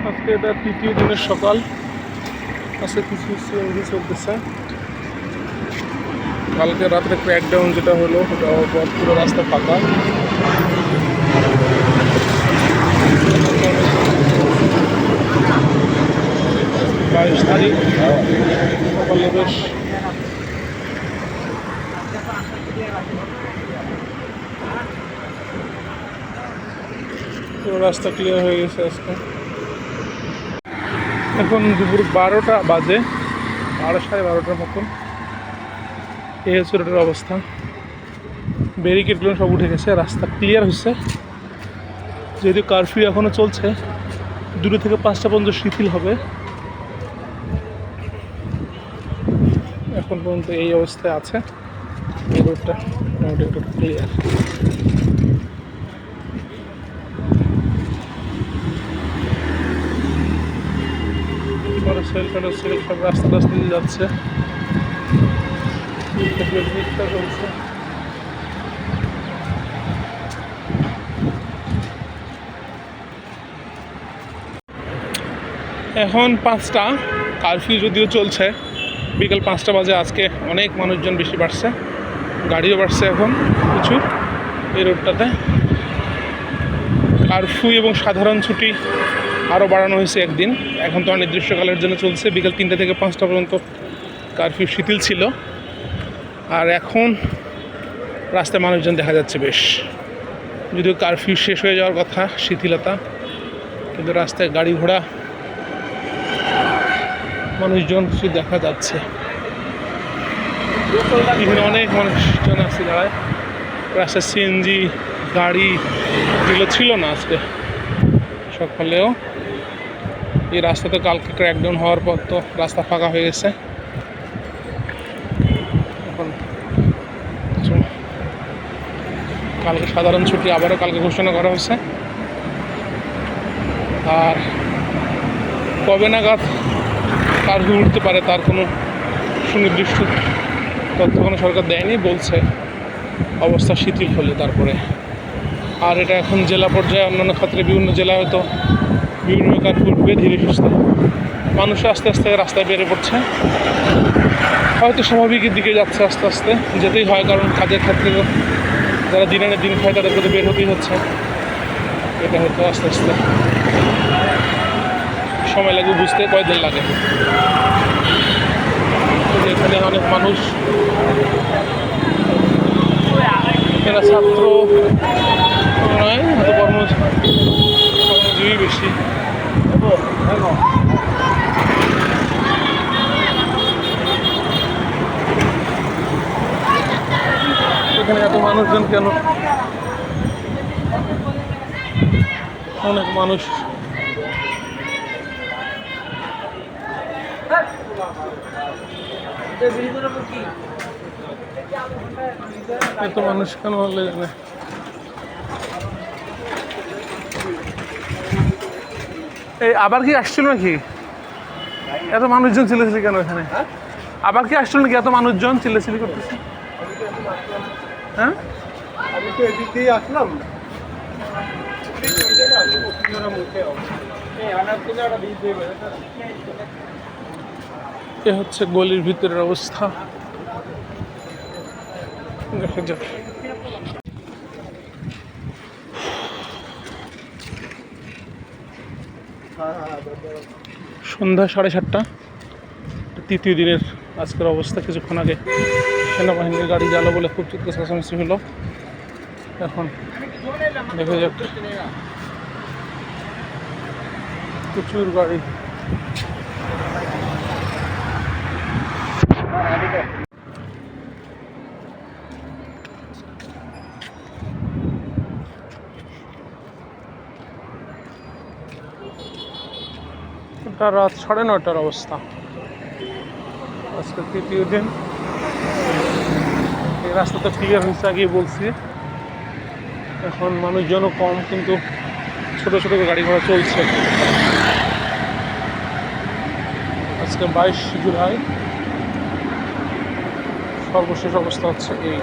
আজকে এটা তৃতীয় দিনের সকাল। আজকে কিছু সিএনজি চলতেছে। কালকে রাত্রে ক্র্যাকডাউন যেটা হলো ওটাও পুরো রাস্তা ফাঁকা। 22 তারিখ সকালে বেশ পুরো রাস্তা ক্লিয়ার হয়ে গেছে আজকে। এখন দুপুর 12টা বাজে, 12:30 মতন। এই হচ্ছে রোডের অবস্থা। ব্যারিকেডগুলো সব উঠে গেছে, রাস্তা ক্লিয়ার হচ্ছে। যেহেতু কারফিউ এখনও চলছে, 2 থেকে 5টা পর্যন্ত শিথিল হবে। এখন পর্যন্ত এই অবস্থায় আছে এই রোডটা, মোটামুটি ক্লিয়ার। মোটরসাইকেল সব রাস্তা দিয়ে যাচ্ছে, চলছে। এখন 5টা, কারফিউ যদিও চলছে, বিকেল 5টা বাজে। আজকে অনেক মানুষজন বেশি বাড়ছে, গাড়িও বাড়ছে এখন প্রচুর এই রোডটাতে। কারফিউ এবং সাধারণ ছুটি আরও বাড়ানো হয়েছে একদিন। এখন তো অনির্দিষ্টকালের জন্য চলছে। বিকেল 3টা থেকে 5টা পর্যন্ত কারফিউ শিথিল ছিল, আর এখন রাস্তায় মানুষজন দেখা যাচ্ছে বেশ। যদিও কারফিউ শেষ হয়ে যাওয়ার কথা, শিথিলতা, কিন্তু রাস্তায় গাড়ি ঘোড়া মানুষজন কিছু দেখা যাচ্ছে। বিভিন্ন অনেক মানুষজন আছে দাঁড়ায়। রাস্তায় সিএনজি গাড়ি যেগুলো ছিল না আজকে সকালেও। এই রাস্তা তো কালকে ক্র্যাকডাউন হওয়ার পর তো রাস্তা ফাঁকা হয়ে গেছে। এখন কালকে সাধারণ ছুটি আবারও কালকে ঘোষণা করা হয়েছে। আর কবে নাগাদ কারফিউ উঠতে পারে তার কোনো সুনির্দিষ্ট তথ্য কোনো সরকার দেয়নি। বলছে অবস্থা শিথিল হলে তারপরে। আর এটা এখন জেলা পর্যায়ে, অন্যান্য ক্ষেত্রে বিভিন্ন জেলায় হয়তো বিভিন্ন কারফিউ উঠবে ধীরে সুস্থে। মানুষ আস্তে আস্তে রাস্তায় বেড়ে পড়ছে, হয়তো স্বাভাবিকের দিকে যাচ্ছে আস্তে আস্তে। যেতেই হয়, কারণ কাজের ক্ষেত্রে যারা দিন আনে দিন খায় তাদেরকে তো বের হতেই হচ্ছে। এটা হয়তো আস্তে আস্তে সময় লাগে বুঝতে, কয়দিন লাগে। এখানে অনেক মানুষ, এরা ছাত্র নয়, হয়তো কর্মজীবী বেশি। এখানে এত মানুষজন কেন? অনেক মানুষ, এত মানুষ কেন হলে জানে। এই আবার কি আসছিল নাকি? এত মানুষজন চিল্লাচিল্লি কেন এখানে? আবার কি আসছিল নাকি এত মানুষজন চিল্লাচিল্লি করতেছে? হ্যাঁ, আমি তো এদিক দিয়ে আসলাম। এ হচ্ছে গলির ভিতরের অবস্থা। দেখা যাক। সন্ধ্যা 7:30, তৃতীয় দিনের আজকের অবস্থা। কিছুক্ষণ আগে সেনাবাহিনীর গাড়ি জ্বালো বলে খুব চিৎকার চেঁচামেচি হলো। এখন দেখা যাক, প্রচুর গাড়ি। এটা রাত 9:30 অবস্থা। আজকে তৃতীয় দিন। এই রাস্তা তো ক্লিয়ার হয়েছে, আগেই বলছি। এখন মানুষজনও কম, কিন্তু ছোট ছোট গাড়ি ঘোড়া চলছে। আজকে 22 জুলাই। সর্বশেষ অবস্থা হচ্ছে এই।